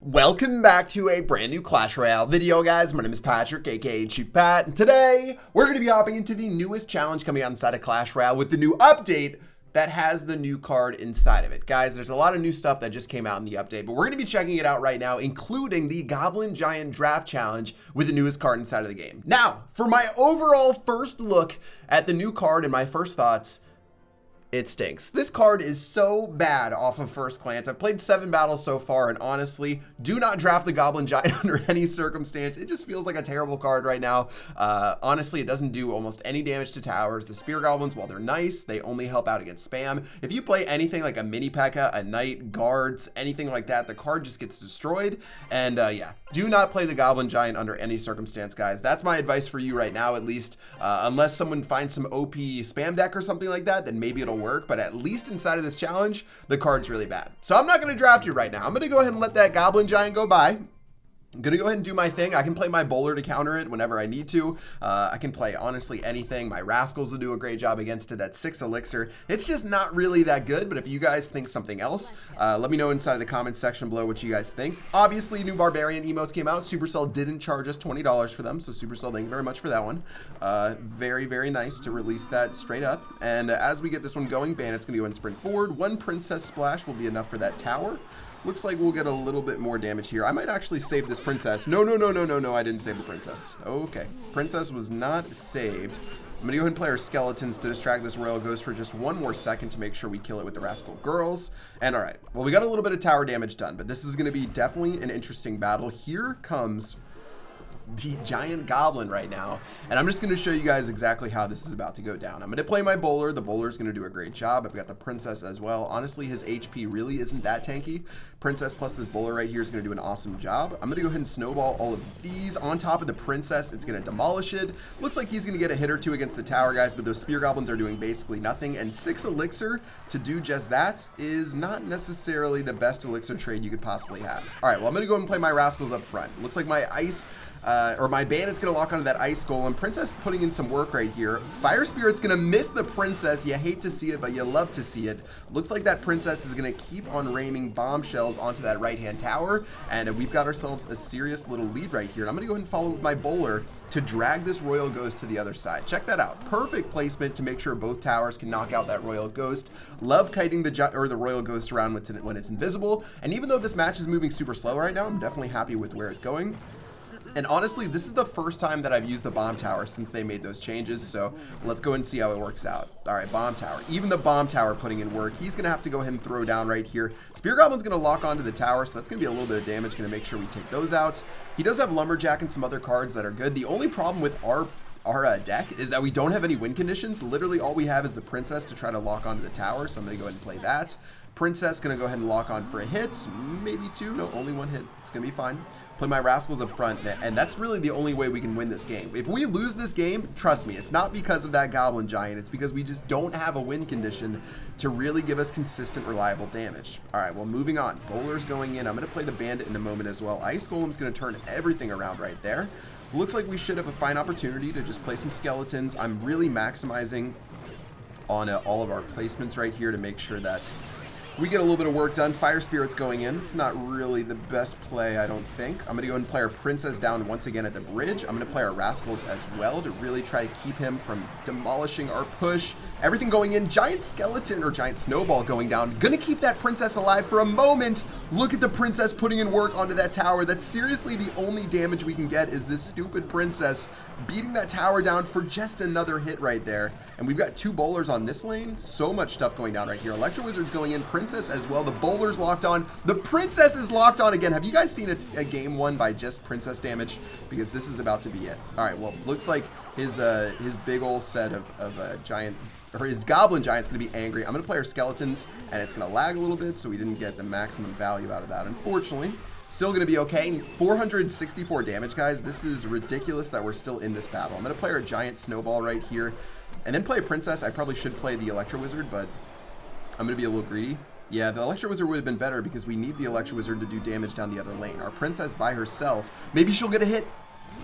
Welcome back to a brand new Clash Royale video, guys. My name is Patrick, aka Chief Pat, and today we're going to be hopping into the newest challenge coming out inside of Clash Royale with the new update that has the new card inside of it. Guys, there's a lot of new stuff that just came out in the update, but we're going to be checking it out right now, including the Goblin Giant Draft Challenge with the newest card inside of the game. Now, for my overall first look at the new card and my first thoughts, it stinks. This card is so bad off of first glance. I've played 7 battles so far, and honestly, do not draft the Goblin Giant under any circumstance. It just feels like a terrible card right now. Honestly, it doesn't do almost any damage to towers. The Spear Goblins, while they're nice, they only help out against spam. If you play anything like a Mini P.E.K.K.A., a Knight, Guards, anything like that, the card just gets destroyed. And yeah, do not play the Goblin Giant under any circumstance, guys. That's my advice for you right now, at least. Unless someone finds some OP spam deck or something like that, then maybe it'll work, but at least inside of this challenge, the card's really bad. So I'm not going to draft you right now. I'm going to go ahead and let that Goblin Giant go by. I'm going to go ahead and do my thing. I can play my bowler to counter it whenever I need to. I can play, honestly, anything. My Rascals will do a great job against it at 6 elixir. It's just not really that good, but if you guys think something else, let me know inside of the comments section below what you guys think. Obviously, new Barbarian emotes came out. Supercell didn't charge us $20 for them, so Supercell, thank you very much for that one. Very, very nice to release that straight up. And as we get this one going, Bandit's going to go and sprint forward. 1 Princess Splash will be enough for that tower. Looks like we'll get a little bit more damage here. I might actually save this princess. No, I didn't save the princess. Okay, princess was not saved. I'm gonna go ahead and play our skeletons to distract this Royal Ghost for just 1 more second to make sure we kill it with the Rascal Girls. And all right, well, we got a little bit of tower damage done, but this is gonna be definitely an interesting battle. Here comes the giant goblin right now, and I'm just going to show you guys exactly how this is about to go down. I'm going to play my bowler. The bowler is going to do a great job. I've got the princess as well. Honestly, his HP really isn't that tanky. Princess plus this bowler right here is going to do an awesome job. I'm going to go ahead and snowball all of these on top of the princess. It's going to demolish it. Looks like he's going to get a hit or 2 against the tower, guys, but those spear goblins are doing basically nothing, and 6 elixir to do just that is not necessarily the best elixir trade you could possibly have. All right, well, I'm going to go ahead and play my Rascals up front. Looks like my ice or my Bandit's going to lock onto that Ice Golem. Princess putting in some work right here. Fire Spirit's going to miss the Princess. You hate to see it, but you love to see it. Looks like that Princess is going to keep on raining bombshells onto that right-hand tower, and we've got ourselves a serious little lead right here. And I'm going to go ahead and follow with my bowler to drag this Royal Ghost to the other side. Check that out. Perfect placement to make sure both towers can knock out that Royal Ghost. Love kiting the Royal Ghost around when it's invisible. And even though this match is moving super slow right now, I'm definitely happy with where it's going. And honestly, this is the first time that I've used the bomb tower since they made those changes, so let's go and see how it works out. All right, bomb tower. Even the bomb tower putting in work. He's going to have to go ahead and throw down right here. Spear Goblin's going to lock onto the tower, so that's going to be a little bit of damage. Going to make sure we take those out. He does have Lumberjack and some other cards that are good. The only problem with our deck is that we don't have any win conditions. Literally all we have is the princess to try to lock onto the tower, so I'm going to go ahead and play that. Princess going to go ahead and lock on for a hit, maybe 2. No, only 1 hit. It's going to be fine. Play my Rascals up front, and that's really the only way we can win this game. If we lose this game, trust me, it's not because of that Goblin Giant. It's because we just don't have a win condition to really give us consistent, reliable damage. All right, well, moving on. Bowler's going in. I'm going to play the Bandit in a moment as well. Ice Golem's going to turn everything around right there. Looks like we should have a fine opportunity to just play some skeletons. I'm really maximizing on all of our placements right here to make sure that we get a little bit of work done. Fire Spirit's going in. It's not really the best play, I don't think. I'm going to go and play our Princess down once again at the bridge. I'm going to play our Rascals as well to really try to keep him from demolishing our push. Everything going in. Giant Skeleton or Giant Snowball going down. Going to keep that Princess alive for a moment. Look at the Princess putting in work onto that tower. That's seriously the only damage we can get is this stupid Princess beating that tower down for just another hit right there. And we've got 2 bowlers on this lane. So much stuff going down right here. Electro Wizard's going in. Princess as well. The bowler's locked on. The Princess is locked on again. Have you guys seen a game won by just Princess damage? Because this is about to be it. All right, well, looks like his big old set of giant, or his Goblin Giant's going to be angry. I'm going to play our Skeletons, and it's going to lag a little bit, so we didn't get the maximum value out of that, unfortunately. Still going to be okay. 464 damage, guys. This is ridiculous that we're still in this battle. I'm going to play our Giant Snowball right here, and then play a Princess. I probably should play the Electro Wizard, but I'm going to be a little greedy. Yeah, the Electro Wizard would have been better because we need the Electro Wizard to do damage down the other lane. Our Princess by herself, maybe she'll get a hit.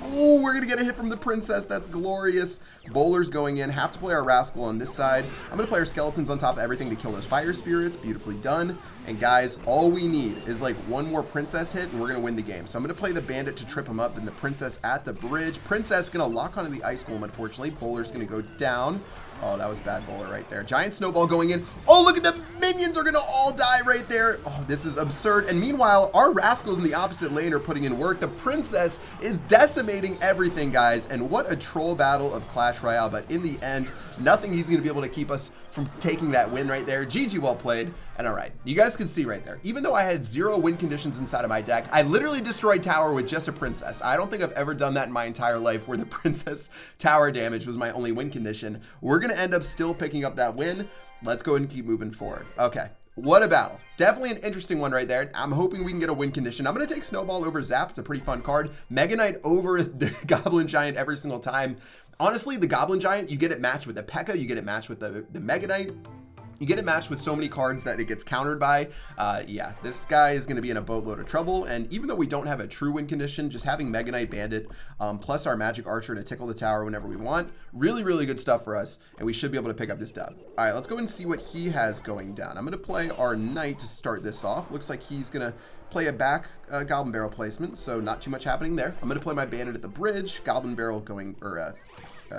Oh, we're going to get a hit from the princess. That's glorious. Bowler's going in. Have to play our rascal on this side. I'm going to play our skeletons on top of everything to kill those fire spirits. Beautifully done. And guys, all we need is like one more princess hit and we're going to win the game. So I'm going to play the bandit to trip him up, then the princess at the bridge. Princess going to lock onto the ice golem, unfortunately. Bowler's going to go down. Oh, that was bad bowler right there. Giant snowball going in. Oh, look at the minions are going to all die right there. Oh, this is absurd. And meanwhile, our rascals in the opposite lane are putting in work. The princess is decimating everything, guys. And what a troll battle of Clash Royale. But in the end, nothing he's going to be able to keep us from taking that win right there. GG, well played. And all right, you guys can see right there, even though I had 0 win conditions inside of my deck, I literally destroyed tower with just a princess. I don't think I've ever done that in my entire life where the princess tower damage was my only win condition. We're going to end up still picking up that win. Let's go ahead and keep moving forward. Okay. What a battle. Definitely an interesting one right there. I'm hoping we can get a win condition. I'm going to take Snowball over Zap. It's a pretty fun card. Mega Knight over the Goblin Giant every single time. Honestly, the Goblin Giant, you get it matched with the P.E.K.K.A. You get it matched with the Mega Knight. You get it matched with so many cards that it gets countered by. Yeah, this guy is going to be in a boatload of trouble. And even though we don't have a true win condition, just having Mega Knight Bandit plus our Magic Archer to tickle the tower whenever we want, really, really good stuff for us. And we should be able to pick up this dub. All right, let's go and see what he has going down. I'm going to play our Knight to start this off. Looks like he's going to play a back Goblin Barrel placement, so not too much happening there. I'm going to play my Bandit at the bridge, Goblin Barrel going, or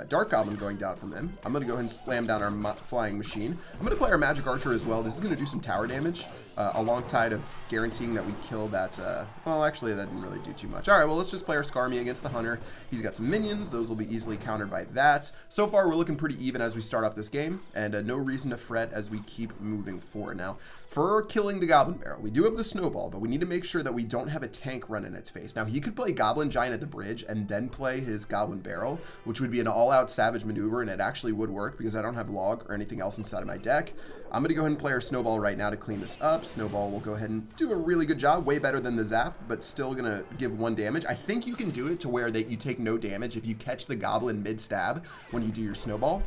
Dark Goblin going down from him. I'm going to go ahead and slam down our flying machine. I'm going to play our Magic Archer as well. This is going to do some tower damage alongside of guaranteeing that we kill that. Well, actually, that didn't really do too much. All right, well, let's just play our Skarmy against the Hunter. He's got some minions. Those will be easily countered by that. So far, we're looking pretty even as we start off this game, and no reason to fret as we keep moving forward. Now, for killing the Goblin Barrel, we do have the Snowball, but we need to make sure that we don't have a tank run in its face. Now, he could play Goblin Giant at the bridge and then play his Goblin Barrel, which would be an all-out savage maneuver, and it actually would work because I don't have log or anything else inside of my deck. I'm going to go ahead and play our Snowball right now to clean this up. Snowball will go ahead and do a really good job, way better than the Zap, but still going to give 1 damage. I think you can do it to where that you take no damage if you catch the Goblin mid-stab when you do your Snowball.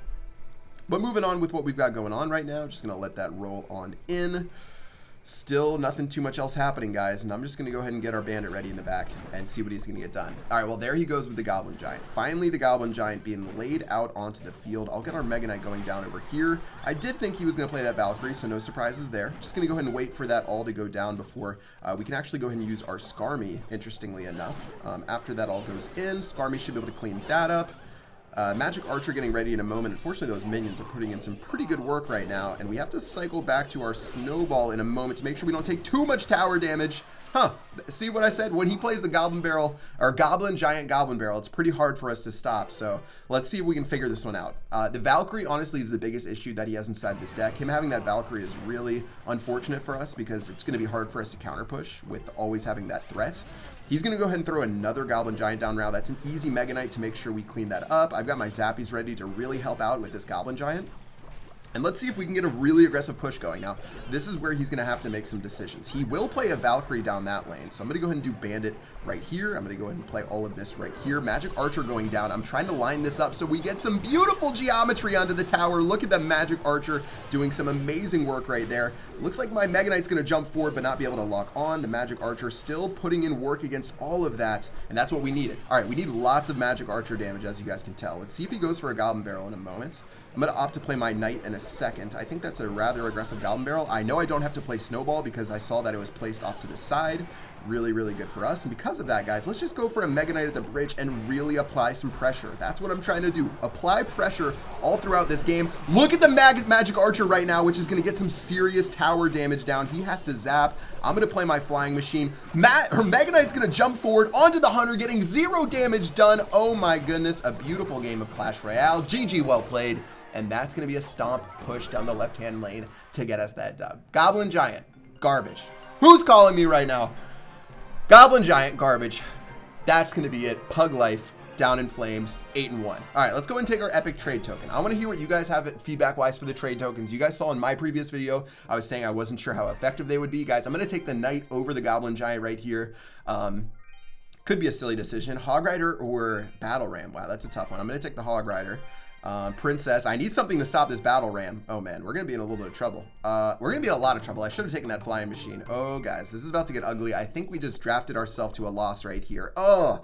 But moving on with what we've got going on right now, just going to let that roll on in. Still nothing too much else happening, guys, and I'm just going to go ahead and get our Bandit ready in the back and see what he's going to get done. All right, well, there he goes with the Goblin Giant. Finally, the Goblin Giant being laid out onto the field. I'll get our Mega Knight going down over here. I did think he was going to play that Valkyrie, so no surprises there. Just going to go ahead and wait for that all to go down before we can actually go ahead and use our Skarmy, interestingly enough. After that all goes in, Skarmy should be able to clean that up. Magic Archer getting ready in a moment. Unfortunately, those minions are putting in some pretty good work right now, and we have to cycle back to our Snowball in a moment to make sure we don't take too much tower damage. Huh, see what I said? When he plays the Goblin Barrel, or Goblin Giant Goblin Barrel, it's pretty hard for us to stop, so let's see if we can figure this one out. The Valkyrie, honestly, is the biggest issue that he has inside of his deck. Him having that Valkyrie is really unfortunate for us because it's going to be hard for us to counter push with always having that threat. He's going to go ahead and throw another Goblin Giant down route. That's an easy Mega Knight to make sure we clean that up. I've got my Zappies ready to really help out with this Goblin Giant. And let's see if we can get a really aggressive push going. Now, this is where he's going to have to make some decisions. He will play a Valkyrie down that lane. So I'm going to go ahead and do Bandit right here. I'm going to go ahead and play all of this right here. Magic Archer going down. I'm trying to line this up so we get some beautiful geometry onto the tower. Look at the Magic Archer doing some amazing work right there. Looks like my Mega Knight's going to jump forward but not be able to lock on. The Magic Archer still putting in work against all of that. And that's what we needed. All right, we need lots of Magic Archer damage, as you guys can tell. Let's see if he goes for a Goblin Barrel in a moment. I'm going to opt to play my Knight in a second. I think that's a rather aggressive Goblin Barrel. I know I don't have to play Snowball because I saw that it was placed off to the side. Really, really good for us. And because of that, guys, let's just go for a Mega Knight at the bridge and really apply some pressure. That's what I'm trying to do. Apply pressure all throughout this game. Look at the Magic Archer right now, which is going to get some serious tower damage down. He has to zap. I'm going to play my Flying Machine. Mega Knight's going to jump forward onto the Hunter, getting 0 damage done. Oh my goodness. A beautiful game of Clash Royale. GG, well played. And that's going to be a stomp push down the left-hand lane to get us that dub. Goblin Giant, garbage. Who's calling me right now? Goblin Giant, garbage. That's going to be it. Pug Life, down in flames, 8-1. All right, let's go and take our epic trade token. I want to hear what you guys have feedback-wise for the trade tokens. You guys saw in my previous video, I was saying I wasn't sure how effective they would be. Guys, I'm going to take the Knight over the Goblin Giant right here. Could be a silly decision. Hog Rider or Battle Ram. Wow, that's a tough one. I'm going to take the Hog Rider. Princess, I need something to stop this Battle Ram. Oh man, we're gonna be in a little bit of trouble. We're gonna be in a lot of trouble. I should have taken that Flying Machine. Oh guys, this is about to get ugly. I think we just drafted ourselves to a loss right here. Oh,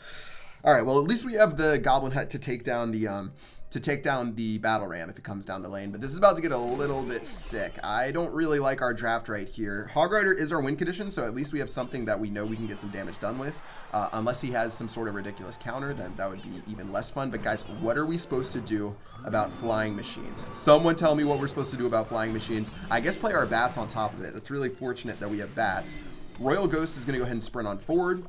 All right, well, at least we have the Goblin Hut to take down the battle ram if it comes down the lane, but this is about to get a little bit sick. I don't really like our draft right here. Hog Rider is our win condition, so at least we have something that we know we can get some damage done with. Unless he has some sort of ridiculous counter, then that would be even less fun. But guys, what are we supposed to do about flying machines? Someone tell me what we're supposed to do about flying machines. I guess play our bats on top of it. It's really fortunate that we have bats. Royal Ghost is going to go ahead and sprint on forward.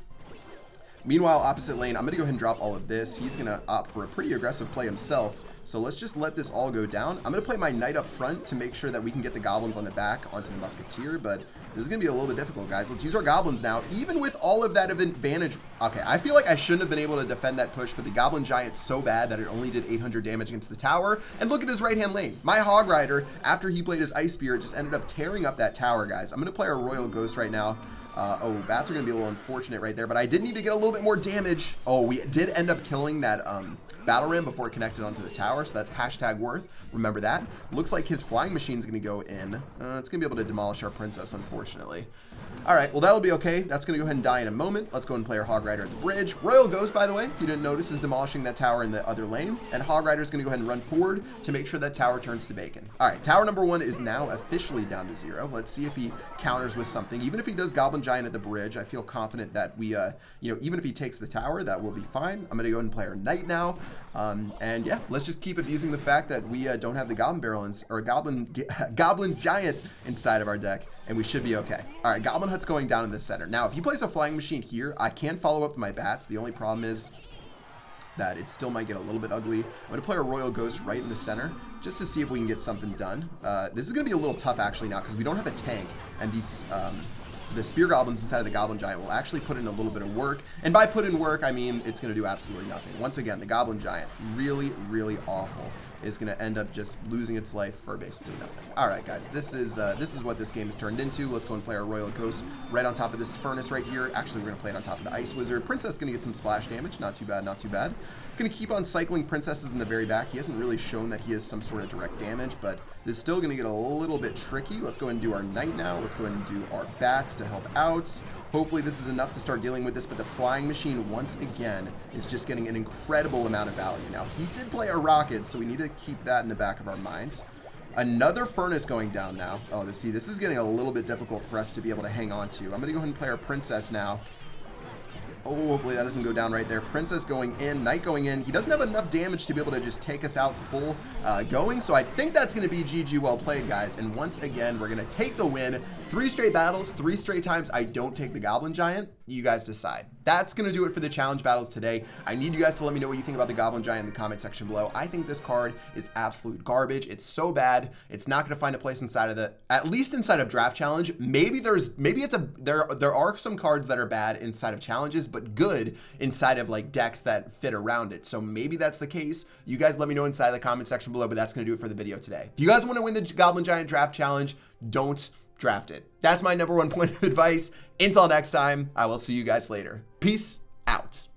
Meanwhile, opposite lane, I'm going to go ahead and drop all of this. He's going to opt for a pretty aggressive play himself. So let's just let this all go down. I'm going to play my knight up front to make sure that we can get the goblins on the back onto the musketeer. But this is going to be a little bit difficult, guys. Let's use our goblins now. Even with all of that advantage. Okay, I feel like I shouldn't have been able to defend that push, but the Goblin Giant's so bad that it only did 800 damage against the tower. And look at his right-hand lane. My Hog Rider, after he played his Ice Spirit, just ended up tearing up that tower, guys. I'm going to play our Royal Ghost right now. Oh, bats are going to be a little unfortunate right there, but I did need to get a little bit more damage. Oh, we did end up killing that battle ram before it connected onto the tower, so that's hashtag worth. Remember that. Looks like his flying machine's going to go in. It's going to be able to demolish our princess, unfortunately. All right, well, that'll be okay. That's going to go ahead and die in a moment. Let's go and play our Hog Rider at the bridge. Royal Ghost, by the way, if you didn't notice, is demolishing that tower in the other lane. And Hog Rider is going to go ahead and run forward to make sure that tower turns to bacon. All right, tower number 1 is now officially down to 0. Let's see if he counters with something. Even if he does Goblin Giant at the bridge, I feel confident that we, even if he takes the tower, that will be fine. I'm going to go ahead and play our Knight now. And yeah, let's just keep abusing the fact that we don't have the Goblin Barrel or Goblin Giant inside of our deck, and we should be okay. All right, Goblin Hut's going down in the center. Now, if he plays a flying machine here, I can follow up to my bats. The only problem is that it still might get a little bit ugly. I'm going to play a Royal Ghost right in the center just to see if we can get something done. This is going to be a little tough actually now because we don't have a tank, and these the Spear Goblins inside of the Goblin Giant will actually put in a little bit of work. And by put in work, I mean it's going to do absolutely nothing. Once again, the Goblin Giant, really, really awful, is going to end up just losing its life for basically nothing. All right, guys, this is what this game has turned into. Let's go and play our Royal Ghost right on top of this furnace right here. Actually, we're going to play it on top of the Ice Wizard. Princess is going to get some splash damage. Not too bad, not too bad. Going to keep on cycling princesses in the very back. He hasn't really shown that he has some sort of direct damage, but this is still going to get a little bit tricky. Let's go ahead and do our Knight now. Let's go ahead and do our bats to help out. Hopefully this is enough to start dealing with this, but the flying machine once again is just getting an incredible amount of value. Now, he did play a rocket, so we need to keep that in the back of our minds. Another furnace going down now. Oh, this is getting a little bit difficult for us to be able to hang on to. I'm going to go ahead and play our princess now. Oh, hopefully that doesn't go down right there. Princess going in, Knight going in. He doesn't have enough damage to be able to just take us out full going, so I think that's going to be GG well played, guys. And once again, we're going to take the win. 3 straight battles, 3 straight times I don't take the Goblin Giant. You guys decide. That's going to do it for the challenge battles today. I need you guys to let me know what you think about the Goblin Giant in the comment section below. I think this card is absolute garbage. It's so bad. It's not going to find a place inside of at least inside of Draft Challenge. Maybe there are some cards that are bad inside of challenges, but good inside of like decks that fit around it. So maybe that's the case. You guys let me know inside the comment section below, but that's going to do it for the video today. If you guys want to win the Goblin Giant Draft Challenge, don't draft it. That's my #1 point of advice. Until next time, I will see you guys later. Peace out.